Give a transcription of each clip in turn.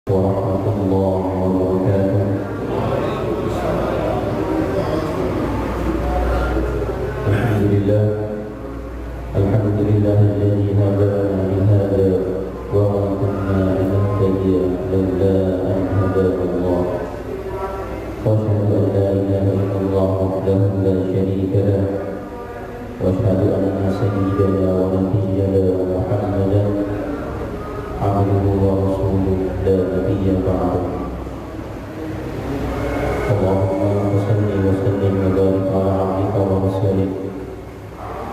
warahmatullahi wabarakatuh. Alhamdulillahilladzi hadana li hadza wa ma kunna linahtadiya laula an hadana Allah. Wa asyhadu an la ilaha illallah wahdahu la syarika lah. Wa asyhadu anna sayyidana wa nabiyyana Muhammadan abduhu wa rasuluhu la nabiyya ba'dahu. Allahumma shalli wa sallim wa barik ala 'abdika wa rasulika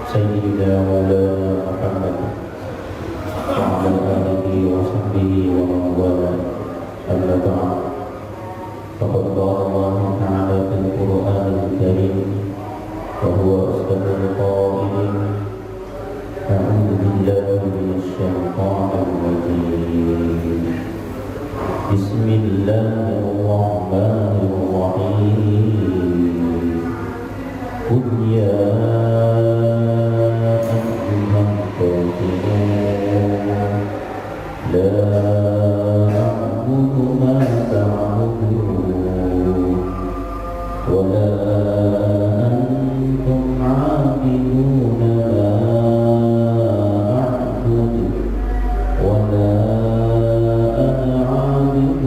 Sayyidina Maulana Muhammad wa ala alihi wa sahbihi wa man wala. Amma ba'd. Faqad qala Allah ta'ala fil Qur'anil Karim wa huwa asdaqul qa'ilin. A'udzu billahi minasy syaithanir rajim. Bismillahirrahmanirrahim. Qul ya لا أعبد ما تعبدون ولا أنتم عابدون ما أعبد ولا أنا عابد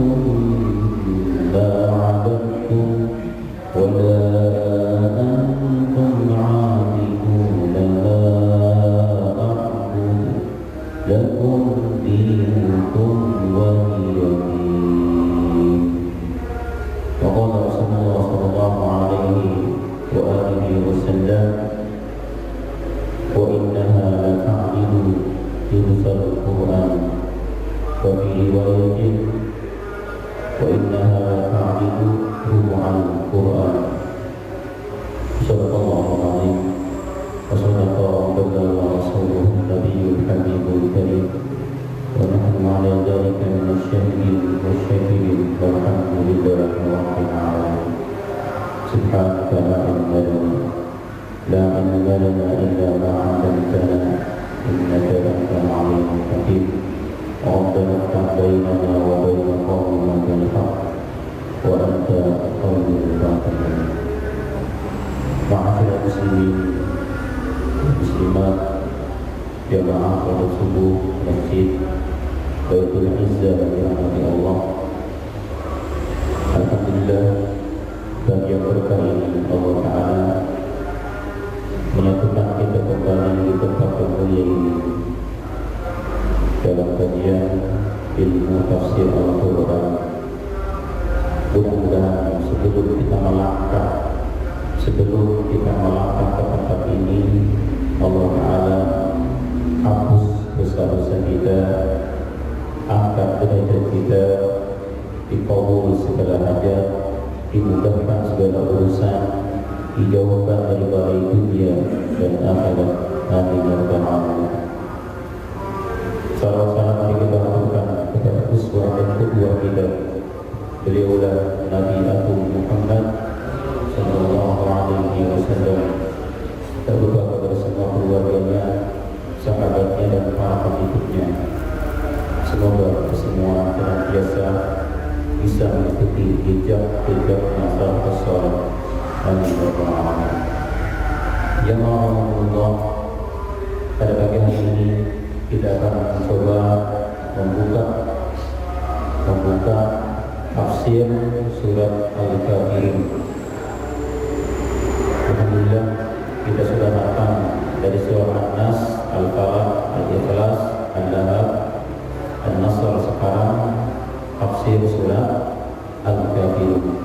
ما عبدتم ولا أنتم عابدون ما أعبد لكم دينكم ولي دين. وقال رسول الله صلى الله عليه وآله وسلم وإنها لتعدل ثلث القرآن وفي رواية وإنها لتعدل ربع القرآن. صدق الله العظيم وصدق وبلغ رسوله النبي الحبيب الكريم ونحن على ذلك من الشاهدين والشاكرين والحمد لله رب العالمين. سبحانك لا علم لنا إلا ما علمتنا إنك أنت العليم الحكيم. ربنا افتح بيننا وبين قومنا بالحق وأنت خير الفاتحين. معاشر المسلمين muslimat, jamaah salat subuh masjid Baitul Izzah yang dirahmati Allah. Alhamdulillah, bagi yang berkah ini Allah Ta'ala menyatukan kita kembali di tempat yang mulia ini dalam kajian ilmu tafsir Al-Quran. Mudah-mudahan sebelum kita melangkah ke tempat ini, Allah Ta'ala hapus dosa-dosa kita, angkat derajat kita, dikabul segala hajat, dimudahkan segala urusan, dijauhkan dari balai dunia dan akhirat. Amin ya rabbal alamin. Salam mari kita lakukan kepada uswah dan qudwah kita. Beliaulah Nabi Agung Muhammad sallallahu alaihi wasallam. Kita berdoa kepada semua keluarganya, sahabatnya dan para pengikutnya. Semoga semua senantiasa bisa mengikuti jejak salafus saleh. Amin ya rabbal alamin. Ya Allah, pada pagi hari ini kita akan mencoba membuka tafsir surat Al-Kafirun. Alhamdulillah, kita sudah datang dari surah An-Nas, Al-Falaq, Al-Ikhlas, Al-Lahab, An-Nasr. Sekarang tafsir surah Al-Kafirun.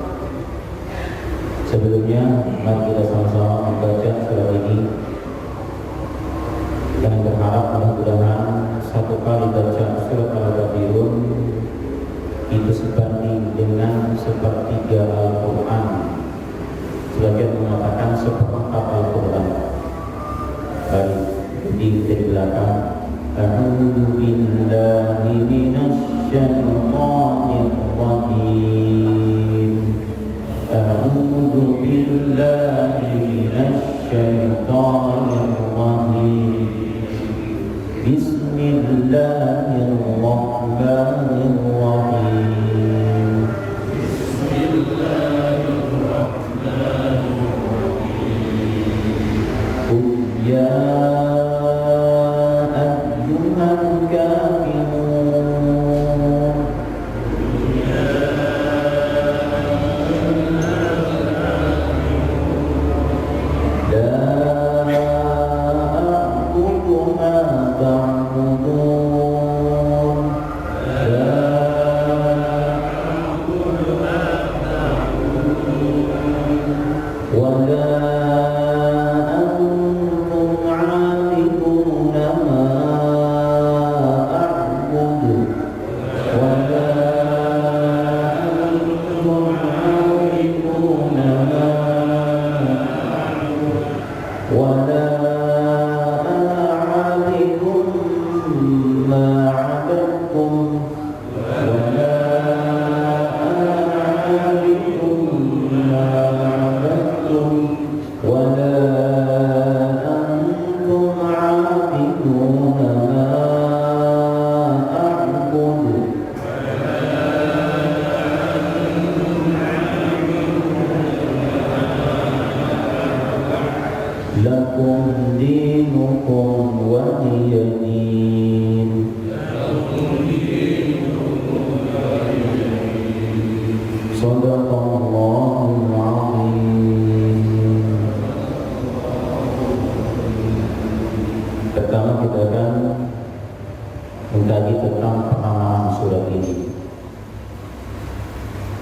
Sebelumnya, mari kita sama-sama membaca surah ini dan berharap mudah-mudahan satu kali baca surat Al-Kafirun itu sebanding dengan sepertiga Al-Quran. Sebagian mengatakan seperempat Al-Quran. Baik, di belakang. A'udzu billahi minasy syaithanir rajim. A'udzu billahi minasy syaitanir rajim. Bismillahirrahmanirrahim.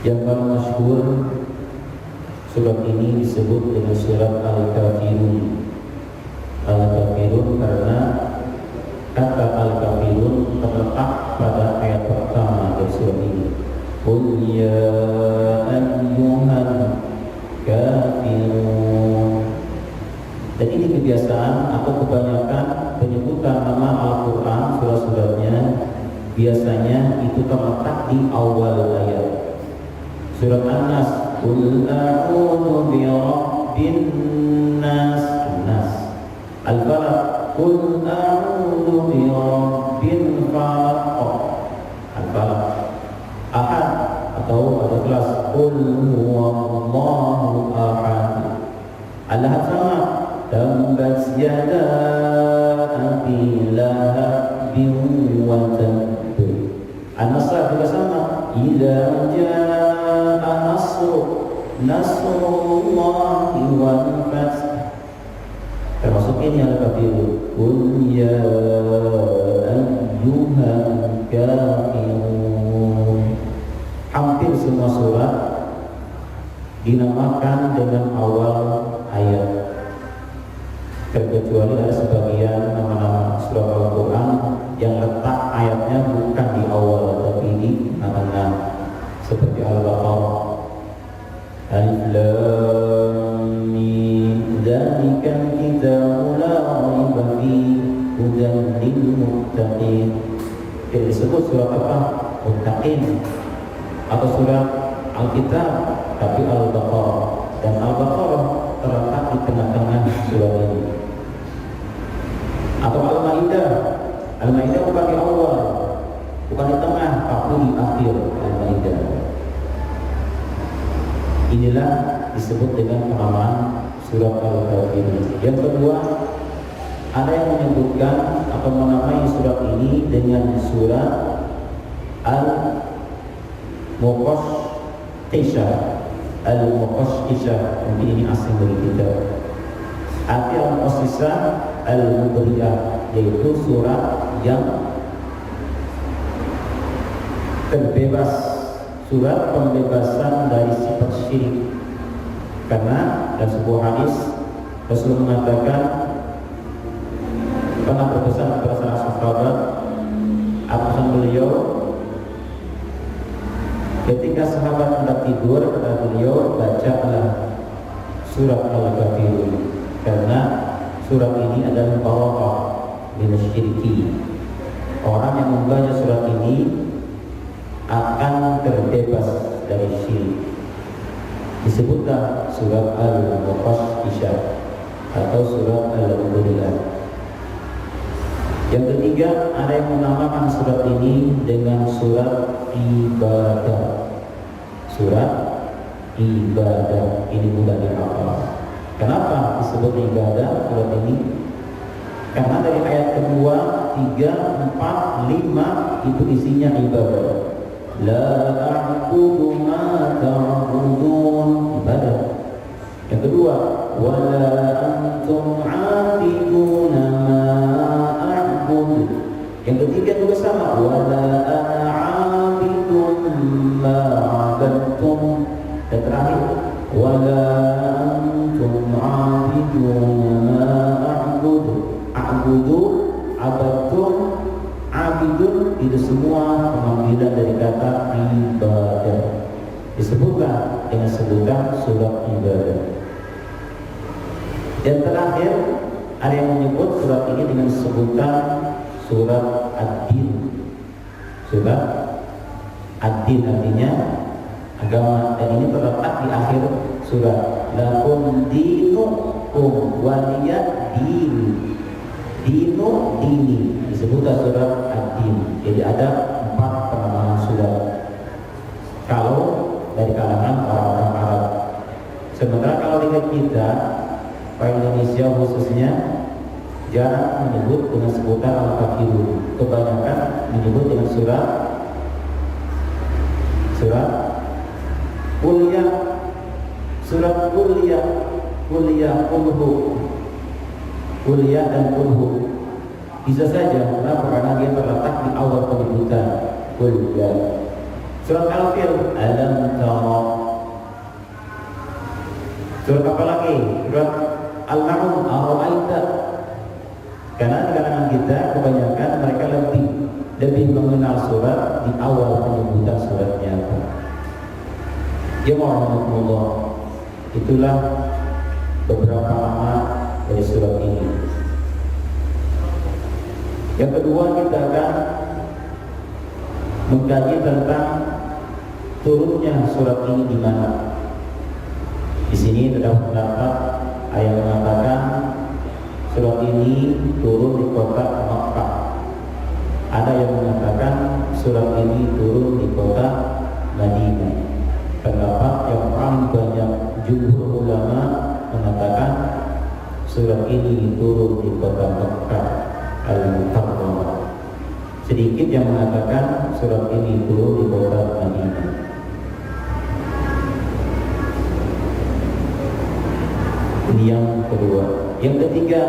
Yang paling masyhur surat ini disebut dengan surat Al-Kafirun. Al-Kafirun karena kata Al-Kafirun terletak pada ayat pertama dari surat ini. Qul ya ayyuhal kafirun. Dan ini kebiasaan atau kebanyakan penyebutan nama Al-Quran surat-suratnya biasanya itu terletak di awal ayat. Surat An-Nas, Qul a'udzu bi rabbin nas. Al-Falaq, Qul a'udzu bi rabbil falaq. Al-Falaq. Ahad atau ada kelas Qul huwallahu ahad. Al-Lahab sama, Tabbat yada abi lahabin wa tabb. An-Nasr juga sama, idza jaa nasrullahi wal fath. Termasuk ini Al-Kafirun. Qul ya ayyuhal kafirun. Hampir semua surat dinamakan dengan awal ayat, terkecuali ada sebagian nama-nama surat Al-Quran yang letak ayatnya bukan di awal tapi di tengah-tengah, seperti Al-Baqarah, Alif Lam Mim, Dzalikal kitabu la raiba fihi hudan lil muttaqin. Jadi disebut surat apa? Muttaqin. Atau surat Al-Kitab tapi Al-Baqarah, dan Al-Baqarah terletak di tengah-tengah surat ini. Atau Al-Maidah. Al-Maidah bukan di awal, bukan di tengah, tapi di akhir Al-Maidah. Inilah disebut dengan penamaan surat Al-Kafirun. Yang kedua, ada yang menyebutkan atau menamai surat ini dengan surat Al-Muqashqishah. Al-Muqashqishah, mungkin ini asing bagi kita. Arti Al-Muqashqishah Al-Mubriyah, yaitu surat yang terbebas, surat pembebasan dari sifat syirik. Karena dalam sebuah hadis Rasulullah mengatakan, pernah berpesan kepada salah sahabat, apa pesan beliau? Ketika sahabat hendak tidur, kata beliau, bacalah surat Al-Kafirun, karena surat ini adalah barokah minasyirki. Orang yang membaca surat ini akan terbebas dari syirik. Disebutlah surat Al-Muqashqishah atau surat Al-Mubriyah. Yang ketiga, ada yang menamakan surat ini dengan surat ibadah. Surat ibadah ini mudah dihafal. Kenapa disebut ibadah surat ini? Karena dari ayat kedua, 3, 4, 5 itu isinya ibadah. La a'budu ma ta'budun, ibadah. Yang kedua, wala antum 'abiduna ma a'bud. Yang ketiga juga sama, wala ana 'abidun ma 'abadtum. Dan terakhir, wala antum 'abiduna ma a'bud. A'budu, abadtum, abidun, itu semua pemanggilan dari kata ibadah. Disebutkan dengan sebutan surat ibadah. Dan terakhir, ada yang menyebut surat ini dengan sebutan surat ad-din. Surat ad-din artinya agama, dan ini terletak di akhir surat. Lakum dinukum waliyad din. Dinu, dini, disebutlah surat ad-din. Jadi ada 4 penamaan surat kalau dari kalangan orang-orang Arab. Sementara kalau di kita, orang Indonesia khususnya, jarang menyebut dengan sebutan Al-Kafirun. Kebanyakan menyebut dengan surat Kuliah, surat Kuliah Kulhu, Kuliah dan Kulhu. Bisa saja, kenapa? Karena dia terletak di awal penyebutan Kuliah. Surat Al-Fil, alam tara. Surat apa lagi? Surat Al-Ma'un, ara'aita. Karena di kalangan kita kebanyakan mereka lebih mengenal surat di awal penyebutan suratnya. Ya Allah, itulah beberapa nama dari surat ini. Yang kedua, kita akan mengkaji tentang turunnya surat ini di mana. Di sini terdapat ayat mengatakan surat ini turun di kota Makkah. Ada yang mengatakan surat ini turun di kota Madinah. Pendapat yang paling banyak jumhur ulama mengatakan surat ini turun di kota Makkah Al-Mukarramah. Sedikit yang mengatakan surat ini turun di kota Madinah. Ini yang kedua. Yang ketiga,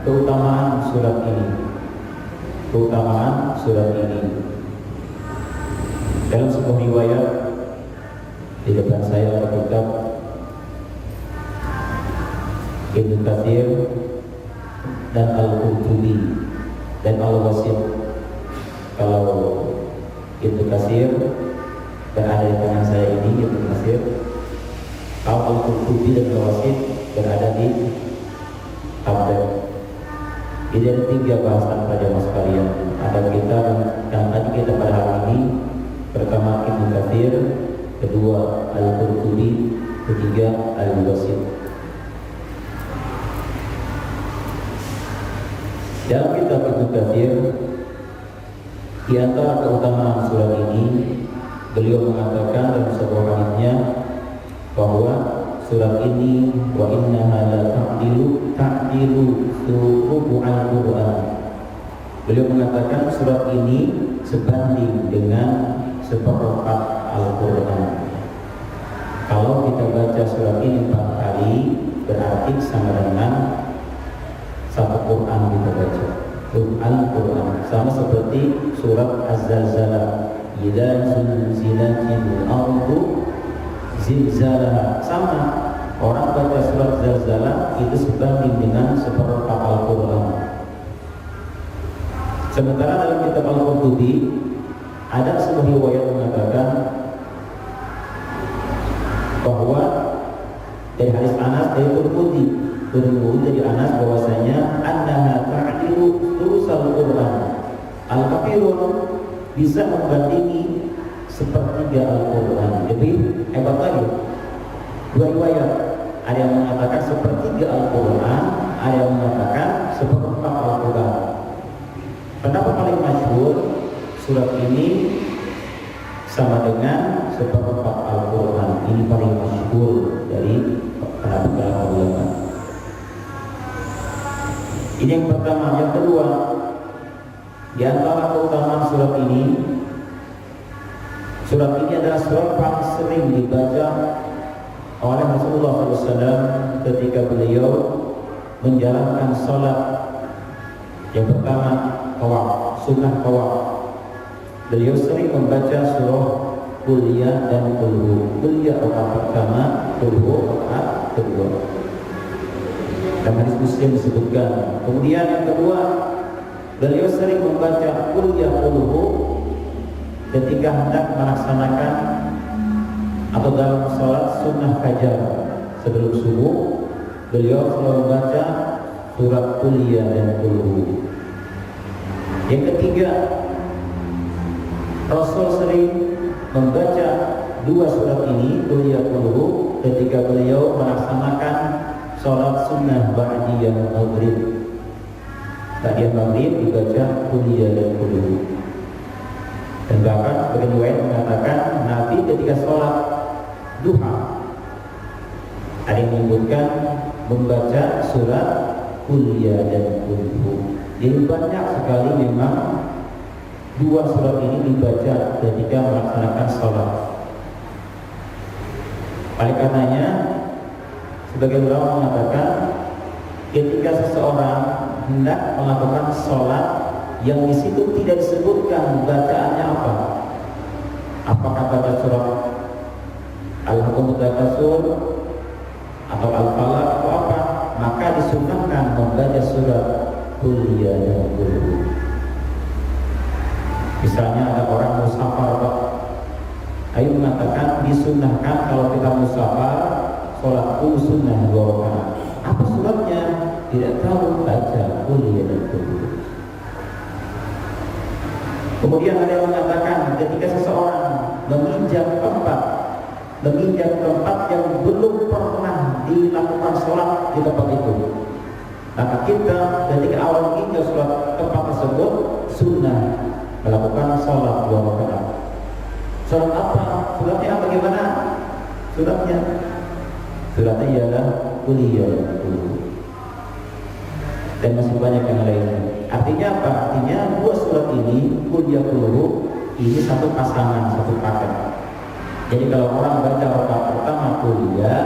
keutamaan surat ini. Keutamaan surat ini. Dalam sebuah riwayat di depan saya ada kitab Ibnu Katsir dan Al-Qurtubi dan Al-Wasit. Kalau Ibnu Katsir berada di tangan saya ini, Ibnu Katsir. Kalau Al-Qurtubi dan Al-Wasit berada di tablet. Jadi ada 3 bahasan pada mas sekalian. Ada kitab yang tadi kita pada hari ini. Pertama Ibnu Katsir, kedua Al-Qurtubi, ketiga Al-Wasit. Dalam kitab Ibnu Katsir, di antara keutamaan surat ini, beliau mengatakan dalam sebuah hadisnya bahwa surat ini wa innaha la ta'dilu rubu'al Qur'an. Beliau mengatakan surat ini sebanding dengan seperempat Al-Qur'an. Kalau kita baca surat ini 4 kali, berarti sama dengan satu Quran kita baca. Al-Quran sama seperti surat Az-Zalzalah, idza zulzilatil ardu zilzalaha. Sama, orang baca surat Zalzalah itu sebanding dengan seperempat Al-Quran. Sementara dalam kitab Al-Qurtubi ada sebuah riwayat mengatakan bahwa dari hadis Anas dari Qurtubi dari Anas bahwasanya annaha ta'dilu thulutsal Qur'an. Al-Kafirun bisa membandingi sepertiga Al-Quran. Jadi hebat lagi. 2 riwayat, ada yang mengatakan sepertiga Al-Quran, ada yang mengatakan seperempat Al-Quran. Pendapat paling masyhur, surat ini sama dengan seperempat Al-Quran. Ini paling masyhur dari para ulama. Ini yang pertama. Yang kedua, di antara keutamaan surat ini, surat ini adalah surat paling sering dibaca oleh Rasulullah SAW ketika beliau menjalankan sholat. Yang pertama, tawaf, sunnah tawaf. Beliau sering membaca surah Qul-Ya dan Qul-Hu. Qul-Ya rakaat pertama, Qul-Hu rakaat kedua. Dan hadis Muslim disebutkan. Kemudian yang kedua, beliau sering membaca Qul-Ya Qul-Hu ketika hendak melaksanakan atau dalam sholat sunnah fajar sebelum subuh. Beliau selalu membaca surat Qul-Ya dan Qul-Hu. Yang ketiga, Rasul sering membaca 2 surat ini, Qul-Ya Qul-Hu, ketika beliau melaksanakan sholat sunnah ba'diyah maghrib. Ba'diyah maghrib dibaca Qul-Ya dan Qul-Hu. Dan bahkan sebagian riwayat mengatakan Nabi ketika sholat duha, ada yang menyebutkan membaca surat Qul-Ya dan Qul-Hu. Jadi banyak sekali memang 2 surat ini dibaca ketika melaksanakan sholat. Oleh karenanya, sebagian ulama mengatakan ketika seseorang hendak melakukan sholat yang di situ tidak disebutkan bacaannya apa, apakah Misalnya ada orang musafar, Pak, ayo mengatakan disunnahkan kalau kita musafar sholat sunnah 2 rakaat. Apa suratnya? Tidak tahu, baca kuliah dan kuliah. Kemudian ada yang mengatakan ketika seseorang menginjak tempat yang belum pernah dilakukan sholat di tempat itu, maka kita ketika awal menginjak sholat tempat tersebut sunnah melakukan sholat 2 rakaat. Sholat apa? Suratnya apa? Bagaimana? Suratnya ialah kuliah dan masih banyak yang lainnya. Artinya apa? Artinya 2 surat ini kuliah ini satu pasangan, satu paket. Jadi kalau orang baca rakaat pertama kuliah,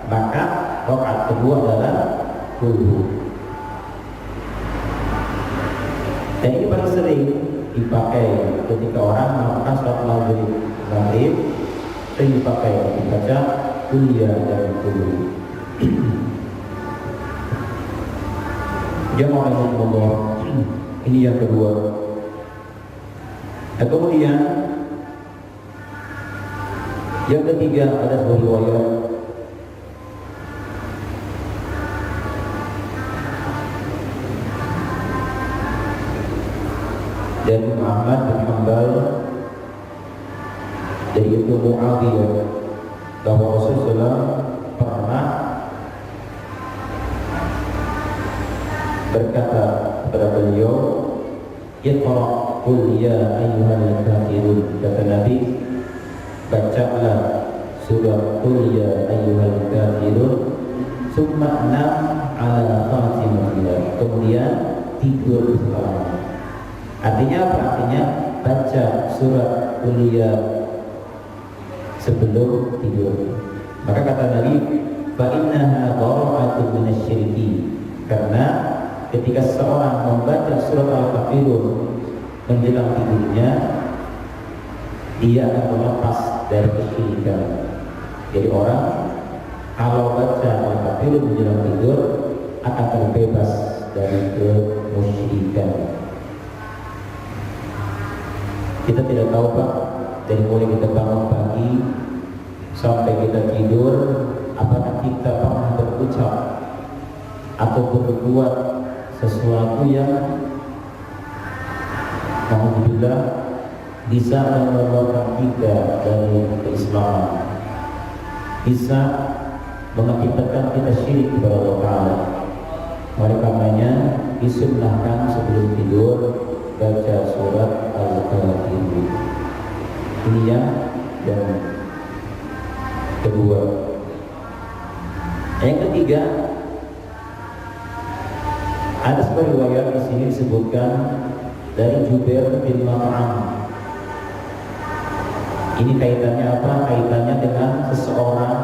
maka rakaat kedua adalah kuliah. Dan ini paling sering dipakai ketika orang melakukan sholat maghrib, sering dipakai dibaca kuliah dan kuliah. Jamaah Allah, ini yang kedua. Dan kemudian yang ketiga ada sebuah riwayat dari Muhammad bin Hanbal dari Ibnu Muawiyah bahwa Rasulullah pernah berkata kepada beliau, "Iqra qul ya ayyuhal kafirun." Kata Nabi, bacalah surah qul ya ayyuhal kafirun, summa nam ala khatimah, kemudian tidur setelahnya. Artinya apa? Artinya baca surat qul ya sebelum tidur. Maka kata Nabi, fa innaha bara'atun minasyirki, karena ketika seorang membaca surat Al-Kafirun menjelang tidurnya, dia akan melepas dari kesyirikan. Jadi orang kalau baca Al-Kafirun menjelang tidur akan terbebas dari kemusyrikan. Kita tidak tahu, Pak, dari mulai kita bangun pagi sampai kita tidur, apakah kita pernah berucap atau berbuat sesuatu yang alhamdulillah bisa mengeluarkan kita dari keislaman, bisa mengakibatkan kita syirik kepada Allah Ta'ala. Oleh karenanya disunnahkan sebelum tidur baca surat Al-Kafirun. Ini yang kedua. Yang ketiga, ada sebuah riwayat di sini disebutkan dari Jubair bin Mut'im. Ini kaitannya apa? Kaitannya dengan seseorang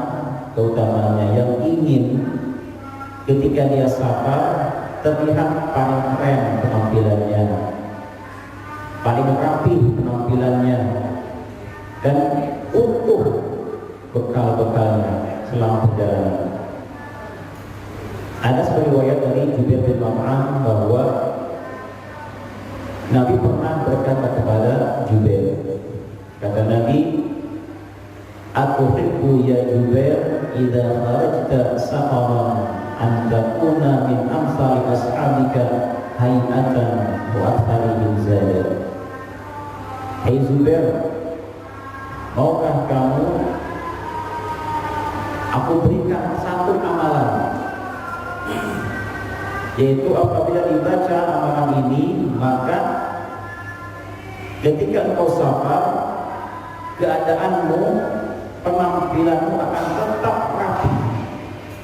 keutamanya yang ingin ketika dia safar terlihat paling keren penampilannya, paling rapi penampilannya, dan utuh bekal-bekalnya selama perjalanan. Ada sebuah riwayat dari Jubair bin Mut'im bahwa Nabi pernah berkata kepada Jubair, kata Nabi, "Atuhibbu ya Jubair idza kharajta safaran an takuna min amsali ashabika hayatan wa aktharihim zadan." Hai Jubair, maukah kamu aku berikan satu amalan, yaitu apabila dibaca amalan ini, maka ketika engkau safar, keadaanmu, penampilanmu akan tetap rapi,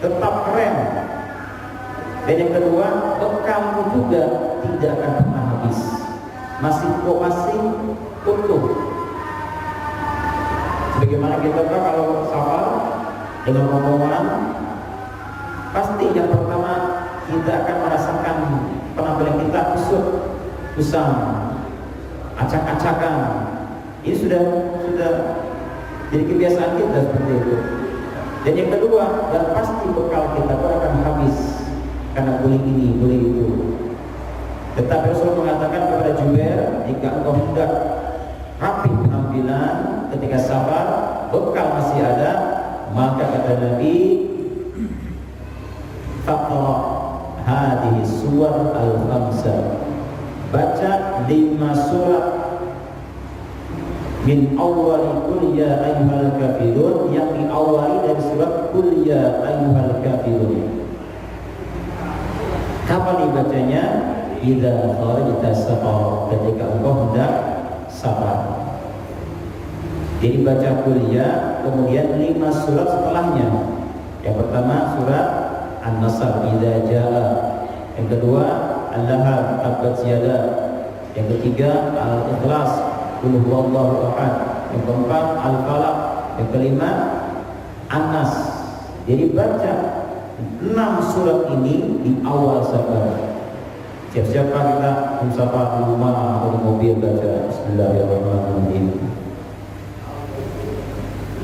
tetap keren. Dan yang kedua, bekalmu juga tidak akan pernah habis, masih utuh. Sebagaimana kita tahu kalau safar dengan rombongan, pasti yang pertama kita akan merasakan penampilan kita kusam, acak-acakan. Ini sudah jadi kebiasaan kita seperti itu. Dan yang kedua, dan pasti bekal kita pun akan habis karena beli ini, beli itu. Tetapi Rasulullah mengatakan kepada Jubair, jika engkau hendak penampilan ketika safar, bekal masih ada, maka kata Nabi, faqra hadhihi suwar al-khamsa, baca 5 surat min awwali qul ya ayyuhal kafirun, yang diawali dari surat qul ya ayyuhal kafirun. Kapan dibacanya? Idza kharajta safar, ketika engkau hendak safar. Jadi baca qul ya, kemudian 5 surat setelahnya. Yang pertama surat An-Nasr, idza jaa. Yang kedua Al-Lahab, tabbat yada. Yang ketiga Al-Ikhlas, qul huwallahu ahad. Yang keempat Al-Falaq. Yang kelima An-Nas. Jadi baca 6 surat ini di awal safar. Siap-siap kita safar di rumah atau di mobil baca Bismillahirrahmanirrahim.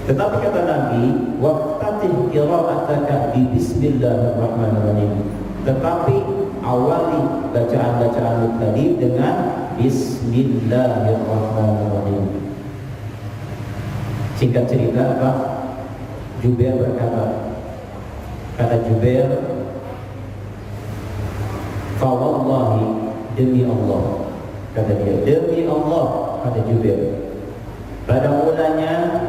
Tetapi kata Nabi, waqtatih qira'ataka bi Bismillahirrahmanirrahim. Tetapi awali bacaan-bacaanmu tadi dengan Bismillahirrahmanirrahim. Singkat cerita apa? Jubair berkata, kata Jubair, fa wallahi, demi Allah, kata dia, demi Allah, kata Jubair, pada mulanya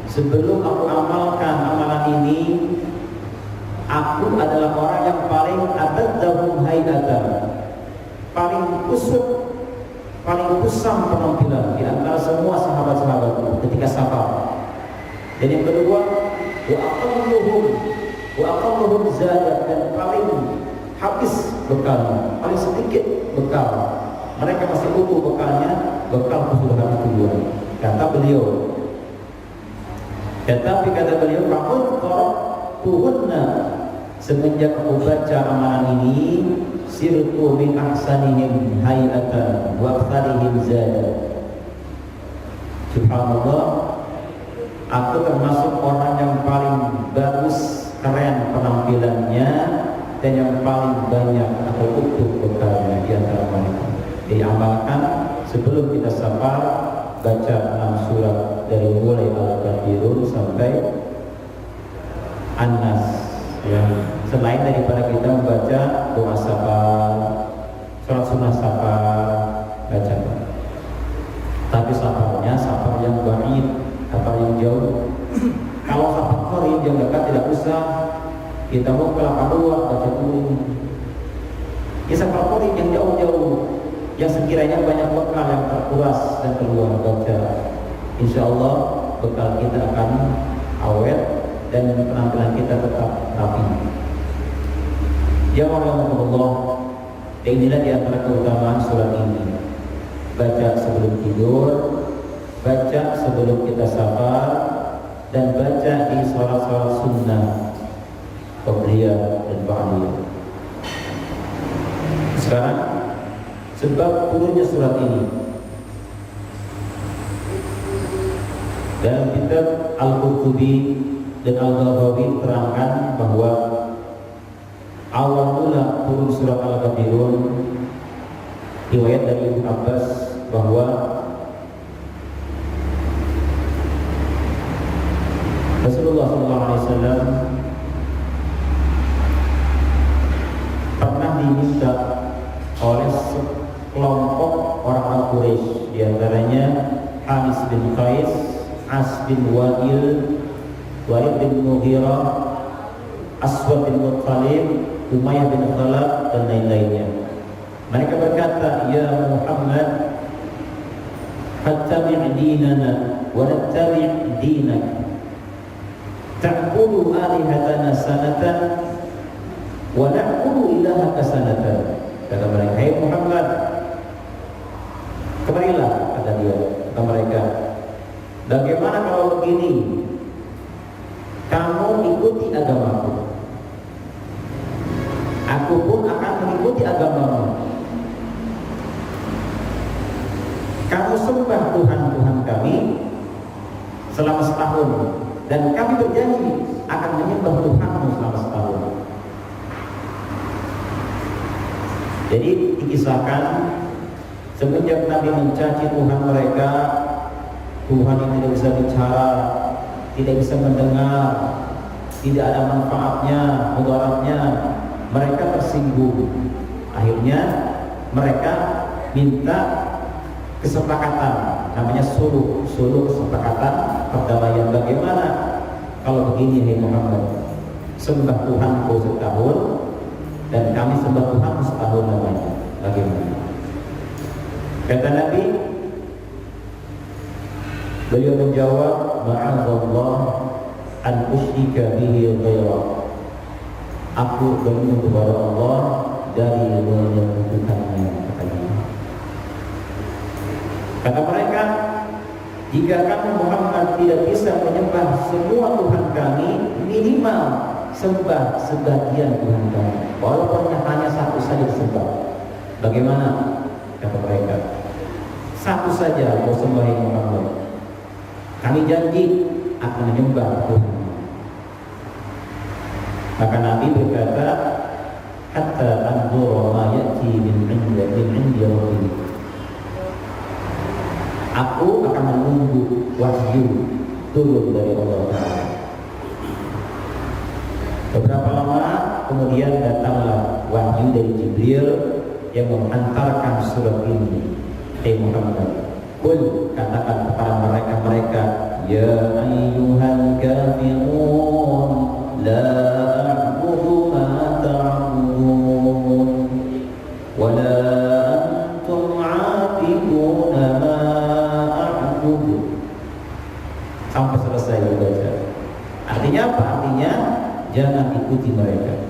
sebelum aku amalkan amalan ini, aku adalah orang yang paling abadzahum hayatan, paling kusut, paling kusam penampilan di antara semua sahabat-sahabatku ketika safar. Dan yang kedua, wa aqalluhum zadat, dan paling habis bekal, paling sedikit bekal. Mereka masih utuh bekalnya, bekal sudah habis duluan. Kata beliau, tetapi kata beliau, fa'udhkartuhunna, semenjak aku baca amalan ini, sirtu min ahsanihim hayatan wa aktharihim zada. Subhanallah, aku termasuk orang yang paling bagus, keren penampilannya, dan yang paling banyak atau utuh bekalnya di antara mereka. Diamalkan sebelum kita safar, baca 6 surat dari mulai Al-Kafirun sampai An-Nas. Ya. Selain daripada kita membaca doa safar, surat sunnah safar, baca. Tapi safarnya safar yang ba'id, safar yang jauh. Kalau safar qarib yang dekat tidak usah. Kita mau ke Lakadua, baca dulu. Ya safar qarib yang jauh-jauh, yang sekiranya banyak bekal yang terkuras dan keluar, baca. Insya Allah bekal kita akan awet dan penampilan kita tetap rapi. Ya Allah, inilah di antara keutamaan surat ini. Baca sebelum tidur, baca sebelum kita safar, dan baca di sholat-sholat sunnah, qabliyah dan ba'diyah. Sekarang sebab turunnya surat ini, dalam kitab Al-Qurtubi dan Al-Baghawi terangkan bahwa awal mula turun surat Al-Kafirun, riwayat dari Ibnu Abbas bahwa Rasulullah SAW pernah diminta oleh sekelompok orang Quraisy, diantaranya Haris bin Qais, As bin Wa'il, Walid bin Mughirah, Aswad bin Muttalib, Umayyah bin Khalaf, dan lain-lainnya. Mereka berkata, ya Muhammad, fattabi' dinana wa nattabi' dinak, ta'kulu alihatana sanatan wa na'kulu ilahaka sanatan. Kata mereka, hai Muhammad, kemarilah, kata dia, kata mereka, bagaimana kalau begini, kamu ikuti agamaku, aku pun akan mengikuti agamamu. Kamu sembah Tuhan-Tuhan kami selama setahun, dan kami berjanji akan menyembah Tuhanmu selama setahun. Jadi dikisahkan semenjak Nabi mencaci Tuhan mereka, Tuhan Tuhan yang tidak bisa bicara, tidak bisa mendengar, tidak ada manfaatnya, mudaratnya, mereka tersinggung. Akhirnya mereka minta kesepakatan, namanya suluh kesepakatan perdamaian. Bagaimana kalau begini, hai Muhammad, sembah Tuhanku setahun dan kami sembah Tuhan setahun namanya. Bagaimana? Kata Nabi, beliau menjawab, ma'adzallah an usyrika bihi ghairah. Aku berlindung kepada Allah dari menyekutukannya, katanya. Kata mereka, jika kamu Muhammad tidak bisa menyembah semua Tuhan kami, minimal sembah sebagian Tuhan kami, walaupun hanya satu saja sembah. Bagaimana? Kata mereka, satu saja kau sembah Muhammad, kami janji akan menyembah Tuhan. Maka Nabi berkata, hatta anzura ma ya'ti min 'indi rabbi. Aku akan menunggu wahyu turun dari Allah Ta'ala. Beberapa lama kemudian datanglah wahyu dari Jibril yang menghantarkan surat ini. Muhammad, qul, katakan kepada mereka, ya ayyuhal kafirun, la a'budu ma ta'budun, wa la antum 'abiduna ma a'budu. Sampai selesai dibaca. Artinya apa? Artinya jangan ikuti mereka.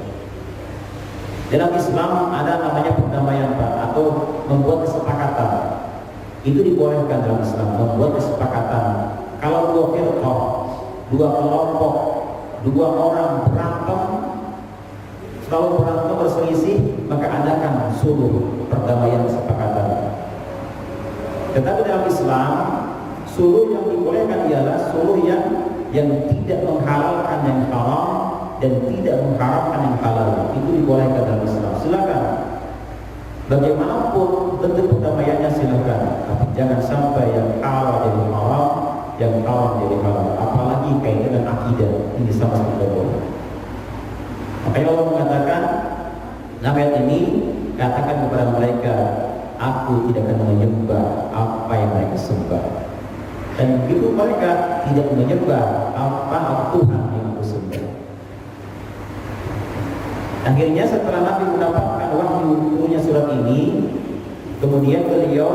Dalam Islam ada namanya perdamaian, Pak, atau membuat kesepakatan. Itu dibolehkan dalam Islam, membuat kesepakatan. Kalau dua firqah, dua kelompok, dua orang berantem, selalu berantem berselisih, maka adakan suluh, perdamaian, kesepakatan. Tetapi dalam Islam, suluh yang dibolehkan ialah suluh yang tidak menghalalkan yang haram dan tidak mengharamkan yang halal. Itu dibolehkan dalam Islam. Silakan. Bagaimanapun bentuk perdamaiannya silakan, tapi jangan sampai yang halal jadi haram, yang haram jadi halal. Apalagi kaitan dengan akidah, ini sama sekali boleh. Makanya Allah mengatakan, ayat ini, katakan kepada mereka, aku tidak akan menyembah apa yang mereka sembah. Dan begitu mereka tidak menyembah apa Tuhan yang aku sembah. Akhirnya setelah Nabi mendapatkan wahyu turunnya surat ini, kemudian beliau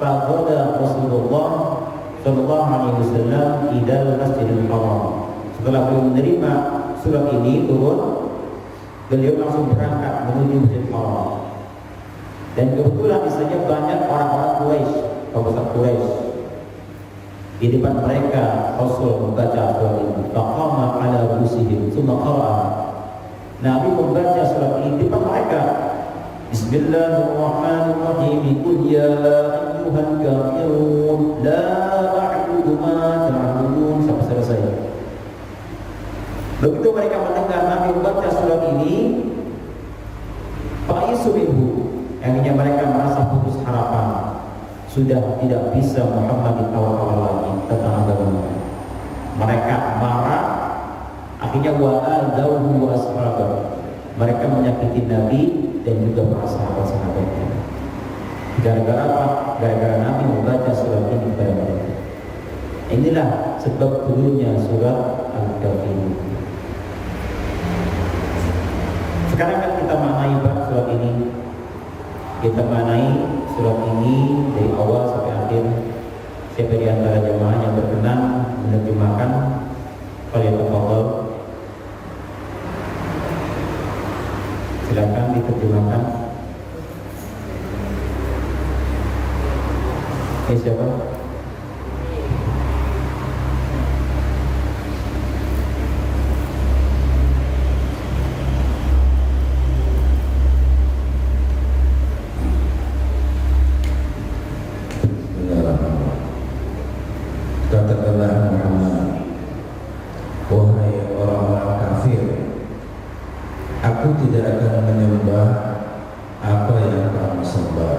faqala Rasulullah sallallahu alaihi wasallam idal Masjidil Haram. Setelah beliau menerima surat ini turun, beliau langsung berangkat menuju Masjidil Haram. Dan kebetulan di sana banyak orang-orang Quraisy, kaum Quraisy. Di depan mereka Rasul membaca surat ini. Faqama ala rusihim tsumma qara'a. Nabi membaca surat ini di depan mereka. Bismillahirrahmanirrahim. Qul ya ayyuhal kafirun la a'budu ma ta'budun. Sampai selesai. Begitu mereka mendengar Nabi membaca surat ini, fa'isu minhu, akhirnya mereka merasa putus harapan. Sudah tidak bisa Muhammad ditawakal lagi tentang agama. Mereka marah. Akhirnya wa'adawhu wa ashabah. Mereka menyakiti Nabi dan juga para sahabat-sahabatnya. Gara-gara apa? Gara-gara Nabi membaca surat ini kepada mereka. Inilah sebab turunnya surat Al-Kafirun. Sekarang kan kita maknai surat ini. Kita maknai surat ini dari awal sampai akhir. Siapa di antara jemaah yang berkenan menerjemahkan, falyatafadhal. Silakan diterjemahkan. Siapa? Katakanlah Muhammad, wahai orang-orang kafir, aku tidak akan menyembah apa yang kamu sembah,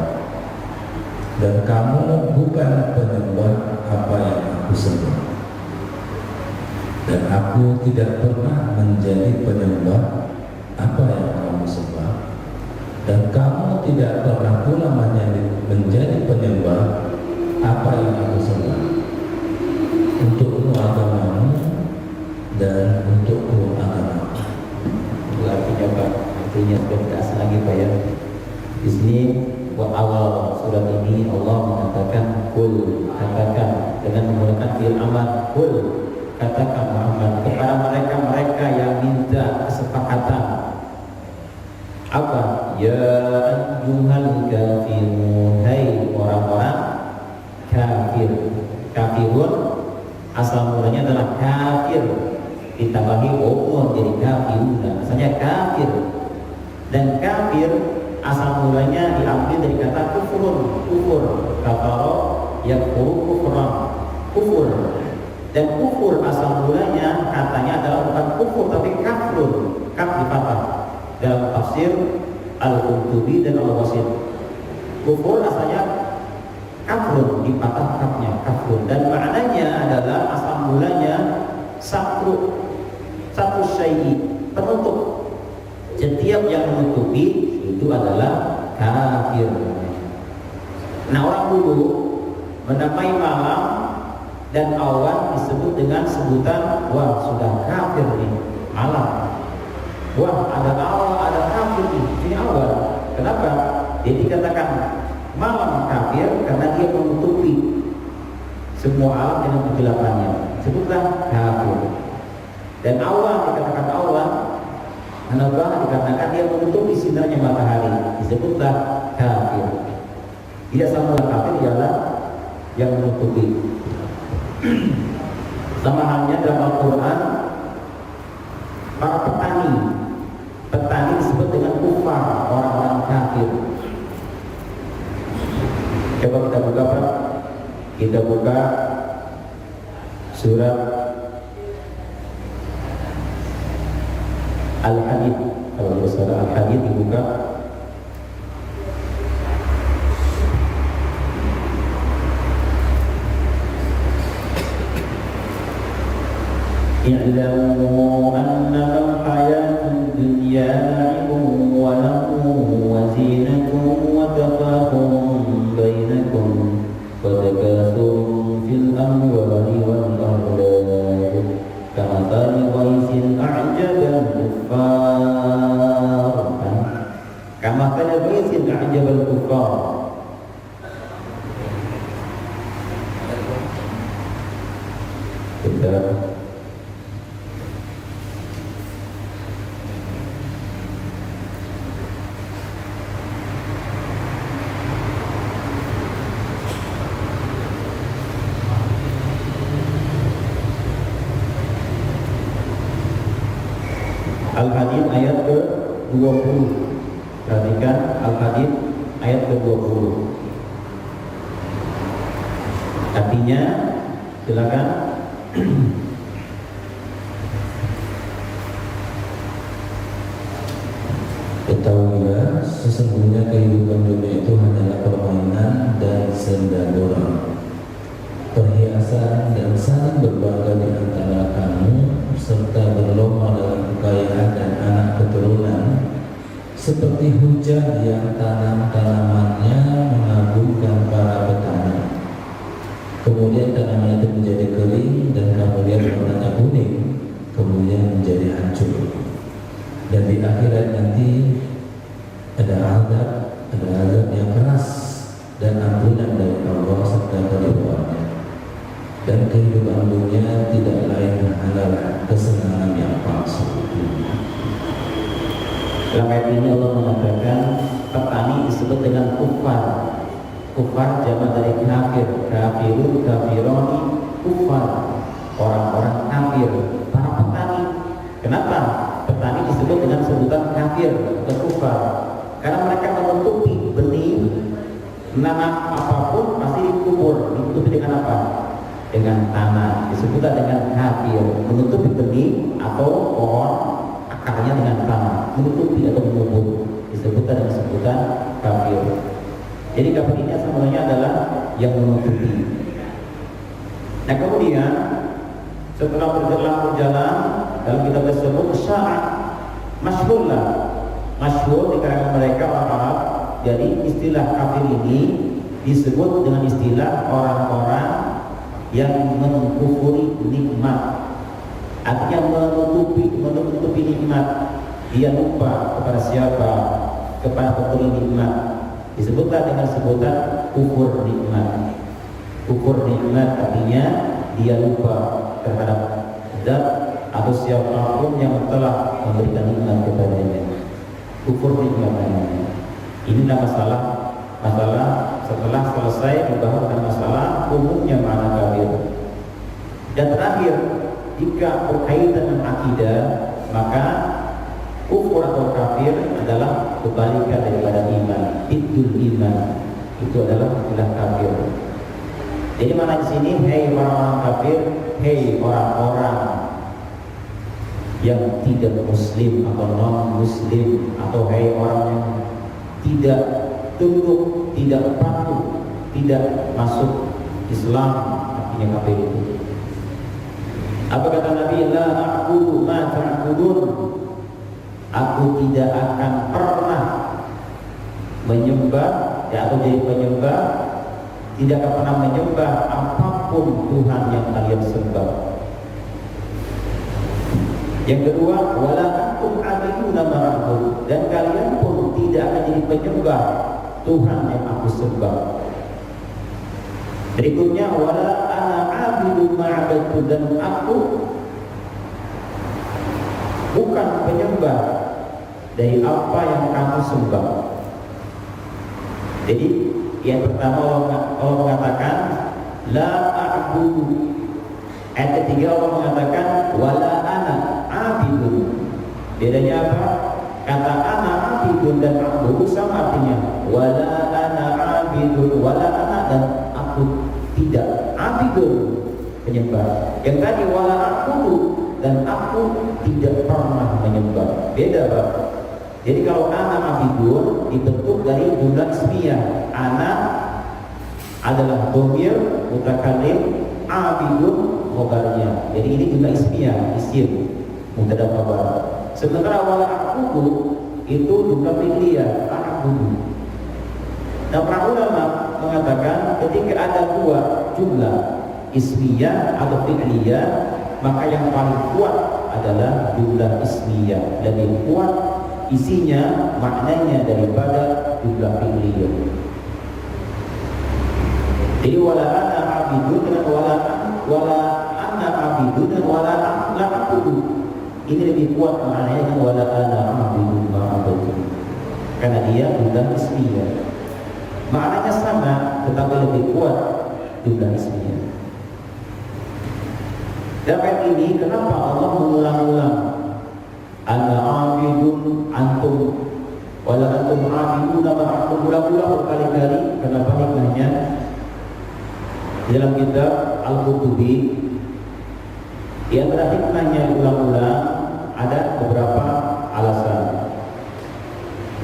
dan kamu bukan penyembah apa yang dan aku tidak pernah menjadi penyembah apa yang kamu sembah, dan kamu tidak pernah pula menjadi penyembah apa yang aku sembah. Untukmu agamamu dan untukku agamaku. Itu artinya apa? Artinya sudah tidak asal lagi Pak ya. Di sini buat awal surat ini Allah mengatakan kul, katakan dengan menggunakan fi'il amar, kul, katakan Muhammad kepada mereka yang minta kesepakatan apa? Ya ayyuhal kafirun, hai orang-orang kafir. Kafirun asal mulanya adalah kafir ditambahi umur jadi kafirun, asalnya kafir. Dan kafir asal mulanya diambil dari kata kufur, kafaro yakfuru kufran, kufur. Dan kufur asal mulanya katanya adalah bukan kufur tapi kafrun, kaf di fathah dalam tafsir Al-Qurtubi dan Al-Wasit. Kufur asalnya kafrun, di patah kafnya kafrun, dan maknanya adalah asal mulanya satu syai, penutup. Setiap yang menutupi itu adalah kafir. Nah, orang dulu menamai malam dan awan disebut dengan sebutan wah sudah kafir nih malam. Wah ada awan, ada kafir ini awan. Kenapa? Jadi dikatakan malam kafir karena dia menutupi semua alam dengan kegelapannya. Sebutlah kafir. Dan awan dikatakan awan, kenapa? Dikarenakan dia menutupi sinarnya matahari. Disebutlah kafir. Tidak sama kafir ialah yang menutupi. Sama halnya dalam Al-Quran, para petani disebut dengan kufar, orang-orang kafir. Coba kita buka Pak. Kita buka surat Al-Hadid. Kalau surat Al-Hadid dibuka, i'lamu annama al-hayatud dunya la'ibun wa lahwun wa zinatun wa tafakhurun bainakum wa takathurun fil amwali wal awlad kamathali ghaythin a'jaba al-kuffar, kamathali ghaythin a'jaba al-kuffar. Al-Hadid ayat ke-20. Perhatikan Al-Hadid ayat ke-20. Artinya, silakan. Ketahuilah sesungguhnya kehidupan dunia itu hanyalah permainan dan senda gurau, perhiasan dan saling berbangga di antara kamu, serta berlomba dalam kekayaan dan anak keturunan, seperti hujan yang tanam-tanamannya mengagumkan para petani. Kemudian tanaman itu menjadi kering dan kemudian warnanya kuning, kemudian menjadi hancur. Dan di akhirat nanti ada azab yang keras dan ampunan dari Allah serta keridhaannya. Dan kehidupan dunia tidak lain adalah kesenangan yang palsu. Dalam ayat ini Allah mengatakan petani disebut dengan kufar. Kufar jamak dari kafir, kafirun, kafironi, kufar, orang-orang kafir, para petani. Kenapa petani disebut dengan sebutan kafir atau kufar? Karena mereka menutupi benih, nanam apapun pasti dikubur. Ditutupi dengan apa? Dengan tanah. Disebutlah dengan kafir, menutupi benih atau pohon akarnya dengan tanah, menutupi atau mengubur. Disebutlah dengan sebutan kafir. Jadi kafir ini sebenarnya adalah yang menutupi. Nah kemudian Setelah berjalan, dalam kitab tersebut masyhur di kalangan mereka orang Arab. Jadi istilah kafir ini disebut dengan istilah orang-orang yang mengkufuri nikmat, artinya menutupi nikmat. Dia lupa kepada siapa, kepada pemberi nikmat. Disebutlah dengan sebutan kufur nikmat. Kufur nikmat artinya dia lupa terhadap zat atau siapapun yang telah memberikan nikmat kepadanya. Kufur nikmat namanya. Inilah masalah setelah selesai dibahas tentang masalah umumnya makna kafir. Dan terakhir, jika berkaitan dengan akidah, maka kufur atau kafir adalah kebalikan daripada iman. Iddul iman itu adalah istilah kafir. Jadi mana di sini, hei orang-orang kafir, hei orang-orang yang tidak muslim atau non muslim, atau hei orang yang tidak tunduk, tidak patuh, tidak masuk Islam, artinya kafir itu. Apa kata Nabi? La a'budu ma ta'budun. Aku tidak akan pernah menyembah atau jadi penyembah, tidak akan pernah menyembah apapun Tuhan yang kalian sembah. Yang kedua, wala antum abiduna ma a'budu, dan kalian pun tidak akan jadi penyembah Tuhan yang aku sembah. Berikutnya, wala ana abidu ma abadtu, dan aku bukan penyembah dari apa yang kamu sembah. Jadi yang pertama Allah mengatakan la a'budu. Ayat ketiga Allah mengatakan wala ana abidun. Bedanya apa? Kata ana abidun dan a'budu sama artinya. Wala ana abidun, wala ana, dan aku tidak. Abidun penyembah. Yang tadi wala a'budu, dan aku tidak pernah menyembah. Beda Pak. Jadi kalau ana abidun dibentuk dari jumlah ismiyah. Ana adalah dhamir mutakallim, abidun khobarnya. Jadi ini jumlah ismiyah, isim mubtada khabar. Sementara wala a'budu itu jumlah fi'liyah, a'budu. Nah, para ulama mengatakan ketika ada dua jumlah ismiyah atau fi'liyah, maka yang paling kuat adalah jumlah ismiyah, lebih kuat isinya, maknanya daripada jumlah fi'liyah. Jadi wala ana abidun dengan wala ana abidun dan wala la a'budu. Ini lebih kuat maknanya dengan wala ana abidun ma a'budu, karena dia jumlah ismiyah. Maknanya sama tetapi lebih kuat jumlah ismiyah. Dalam ayat ini kenapa Allah mengulang-ulang ana abidun antum wala antum abidun ma ulang-ulang berkali-kali? Kenapa hikmahnya? Di dalam kitab Al-Qutubi, di antara hikmahnya diulang-ulang ada beberapa alasan.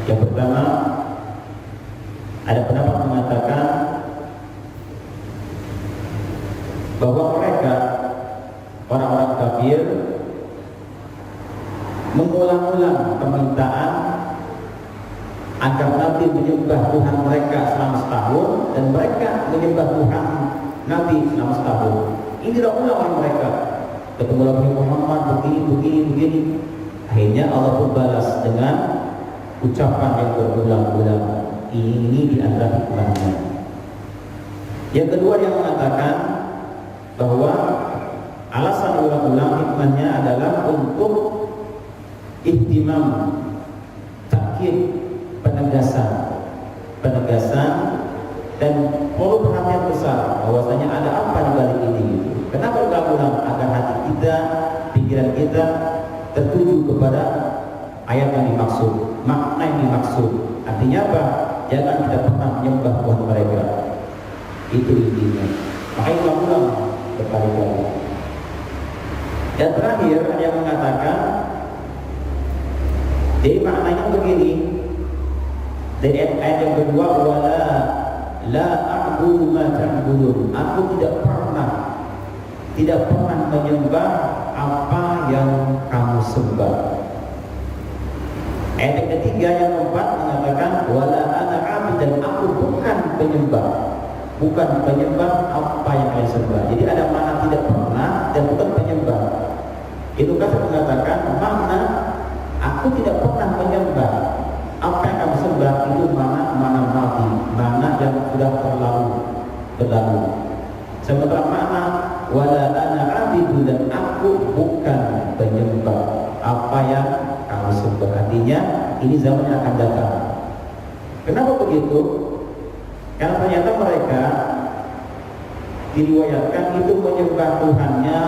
Yang pertama, ada pendapat mengatakan bahwa mereka orang-orang kafir mengulang-ulang permintaan agar Nabi menyembah Tuhan mereka selama setahun, dan mereka menyembah Tuhan Nabi selama setahun. Ini diulang oleh mereka. Ketemu Nabi Muhammad begini. Akhirnya Allah pun balas dengan ucapan yang berulang-ulang. Ini di antara hikmahnya. Yang kedua, yang mengatakan bahwa alasan ulang-ulang hikmahnya adalah untuk ihtimam, takkid, penegasan dan perlu perhatian besar bahwasanya ada apa di balik ini. Kenapa ulang-ulang? Agar hati kita, pikiran kita tertuju kepada ayat yang dimaksud, makna yang dimaksud. Artinya apa? Jangan kita pernah menyembah Tuhan mereka. Itu intinya. Makanya ulang-ulang berkali-kali. Dan terakhir ada yang mengatakan, jadi maknanya begini. Dari ayat yang kedua, wala la a'budu ma ta'budun. Aku tidak pernah tidak pernah menyembah apa yang kamu sembah. Ayat yang ketiga yang keempat mengatakan wala ana abid, dan aku bukan penyembah apa yang kalian sembah. Jadi ada makna tidak pernah dan bukan penyembah. Itu Katsir mengatakan makna aku tidak pernah menyembah apa yang kamu sembah itu mana mati, mana yang sudah berlalu. Sementara makna wala ana abid, dan aku bukan penyembah apa yang kamu sembah, artinya ini zaman yang akan datang. Kenapa begitu? Karena ternyata mereka diriwayatkan itu menyembah Tuhannya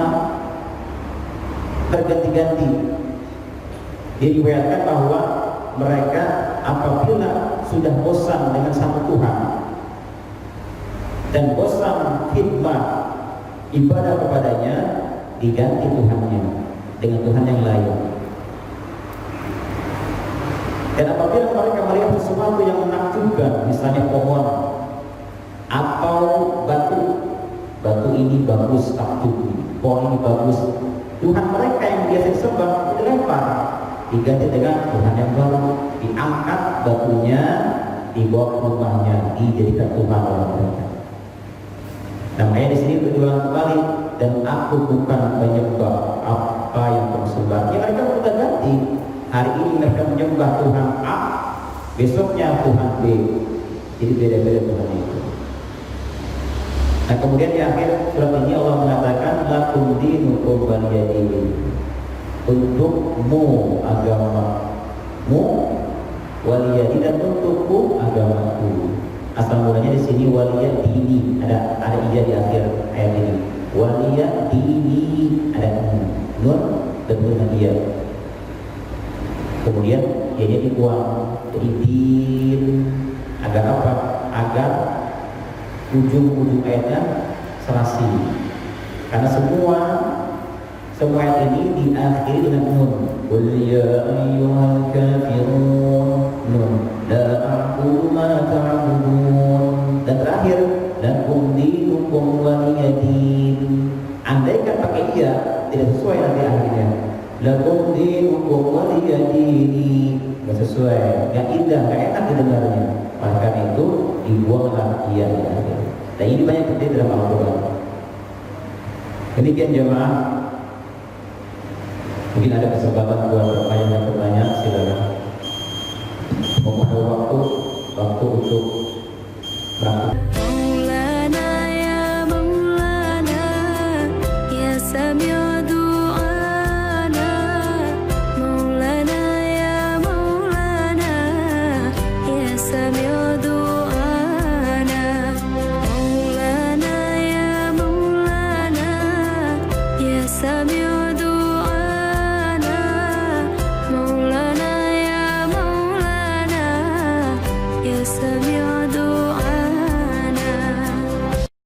terganti-ganti. Diriwayatkan bahwa mereka apabila sudah bosan dengan satu Tuhan dan bosan khidmat ibadah kepadanya, diganti Tuhannya dengan Tuhan yang lain. Dan apabila mereka melihat sesuatu yang menakjubkan, misalnya pohon atau batu ini bagus, takjub, pohon ini bagus, Tuhan mereka yang biasa disembah dilempar, diganti dengan Tuhan yang baru, diangkat batunya, dibawa ke rumahnya, dijadikan Tuhan oleh mereka. Namanya di sini berulang kembali, dan aku bukan penyembah apa yang kamu sembah. Ya, mereka sudah ganti. Hari ini mereka menyembah Tuhan A, besoknya Tuhan B. Jadi beda-beda Tuhan itu. Nah, kemudian di akhir surat ini Allah mengatakan lakum dinukum waliyadin, untukmu agamamu, waliyadin, dan untukku agamaku. Asal mulanya di sini waliyadini, ada iya di akhir ayat ini. Waliyadini, ada nun dan nun iya. Kemudian ianya dibuang, jadi din, agar apa? Agar ujung ayatnya serasi. Karena semua ayat ini diakhiri dengan nun. Qul ya ayyuhal kafirun, nun, la a'budu ma ta'budun. Dan terakhir, lakum dinukum waliyadin. Andaikan pakai iya tidak sesuai nanti akhirnya. Lakum dinukum waliyadini, nggak sesuai, nggak indah, nggak enak didengarnya. Oleh karena itu dibuanglah iya di akhir. Dan ini banyak terjadi dalam Al-Quran. Demikian jemaah. Mungkin ada kesempatan buat pertanyaan, silakan. Mau ada waktu untuk